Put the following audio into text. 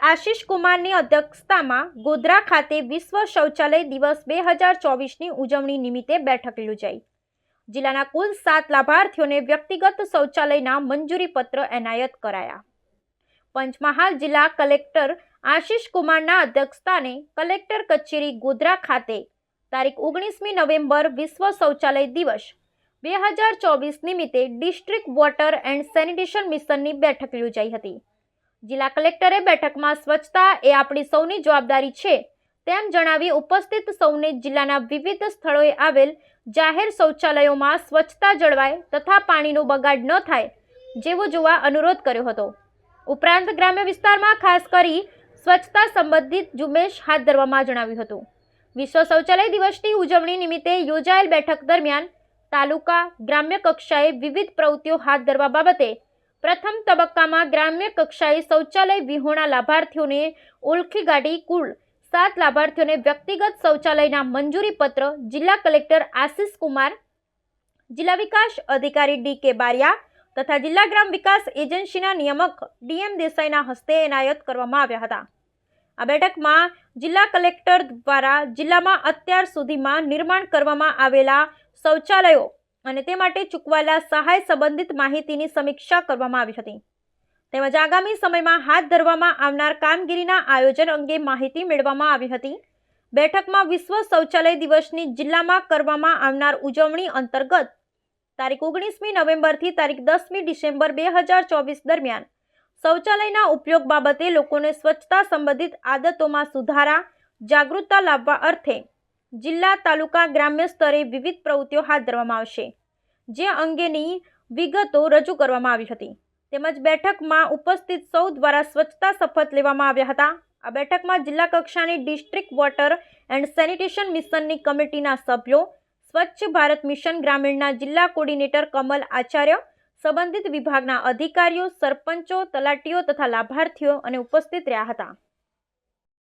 આશિષ કુમારની અધ્યક્ષતામાં ગોધરા ખાતે વિશ્વ શૌચાલય દિવસ 2024ની ઉજવણી નિમિત્તે બેઠક યોજાઈ। જિલ્લાના કુલ 7 લાભાર્થીઓને વ્યક્તિગત શૌચાલયના મંજૂરી પત્ર એનાયત કરાયા। પંચમહાલ જિલ્લા કલેક્ટર આશિષ કુમારના અધ્યક્ષસ્થાને કલેક્ટર કચેરી ગોધરા ખાતે તારીખ 19મી નવેમ્બર વિશ્વ શૌચાલય દિવસ 2024 નિમિત્તે ડિસ્ટ્રિક્ટ વોટર એન્ડ સેનિટેશન મિશનની બેઠક યોજાઈ હતી। જિલ્લા કલેક્ટરે બેઠકમાં સ્વચ્છતા એ આપણી સૌની જવાબદારી છે તેમ જણાવી ઉપસ્થિત સૌને જિલ્લાના વિવિધ સ્થળોએ આવેલ જાહેર શૌચાલયોમાં સ્વચ્છતા જળવાય તથા પાણીનો બગાડ ન થાય જેવો જોવા અનુરોધ કર્યો હતો। ઉપરાંત ગ્રામ્ય વિસ્તારમાં ખાસ કરી સ્વચ્છતા સંબંધિત ઝુંબેશ હાથ ધરવામાં જણાવ્યું હતું। વિશ્વ શૌચાલય દિવસની ઉજવણી નિમિત્તે યોજાયેલ બેઠક દરમિયાન તાલુકા ગ્રામ્ય કક્ષાએ વિવિધ પ્રવૃત્તિઓ હાથ ધરવા બાબતે પ્રથમ તબક્કામાં ગ્રામ્ય કક્ષાએ શૌચાલય વિહોણા લાભાર્થીઓને ઓળખી કાઢી કુલ 7 લાભાર્થીઓને વ્યક્તિગત શૌચાલયના મંજૂરી પત્ર જિલ્લા કલેક્ટર આશિષ કુમાર, જિલ્લા વિકાસ અધિકારી ડી.કે. બારિયા તથા જિલ્લા ગ્રામ વિકાસ એજન્સીના નિયામક ડી.એમ. દેસાઈના હસ્તે એનાયત કરવામાં આવ્યા હતા। આ બેઠકમાં જિલ્લા કલેક્ટર દ્વારા જિલ્લામાં અત્યાર સુધીમાં નિર્માણ કરવામાં આવેલા શૌચાલયો અને તે માટે ચૂકવાયેલા સહાય સંબંધિત માહિતીની સમીક્ષા કરવામાં આવી હતી તેમજ આગામી સમયમાં હાથ ધરવામાં આવનાર કામગીરીના આયોજન અંગે માહિતી મેળવવામાં આવી હતી। બેઠકમાં વિશ્વ શૌચાલય દિવસની જિલ્લામાં કરવામાં આવનાર ઉજવણી અંતર્ગત તારીખ 19મી નવેમ્બરથી તારીખ 10મી ડિસેમ્બર 2024 દરમિયાન શૌચાલયના ઉપયોગ બાબતે લોકોને સ્વચ્છતા સંબંધિત આદતોમાં સુધારા જાગૃતતા લાવવા અર્થે જિલ્લા તાલુકા ગ્રામ્ય સ્તરે વિવિધ પ્રવૃત્તિઓ હાથ ધરવામાં આવશે જે અંગેની વિગતો રજૂ કરવામાં આવી હતી તેમજ બેઠકમાં ઉપસ્થિત સૌ દ્વારા સ્વચ્છતા શપથ લેવામાં આવ્યા હતા। આ બેઠકમાં જિલ્લા કક્ષાની ડિસ્ટ્રિક્ટ વોટર એન્ડ સેનિટેશન મિશનની કમિટીના સભ્યો, સ્વચ્છ ભારત મિશન ગ્રામીણના જિલ્લા કોર્ડિનેટર કમલ આચાર્ય, સંબંધિત વિભાગના અધિકારીઓ, સરપંચો, તલાટીઓ તથા લાભાર્થીઓ અને ઉપસ્થિત રહ્યા હતા।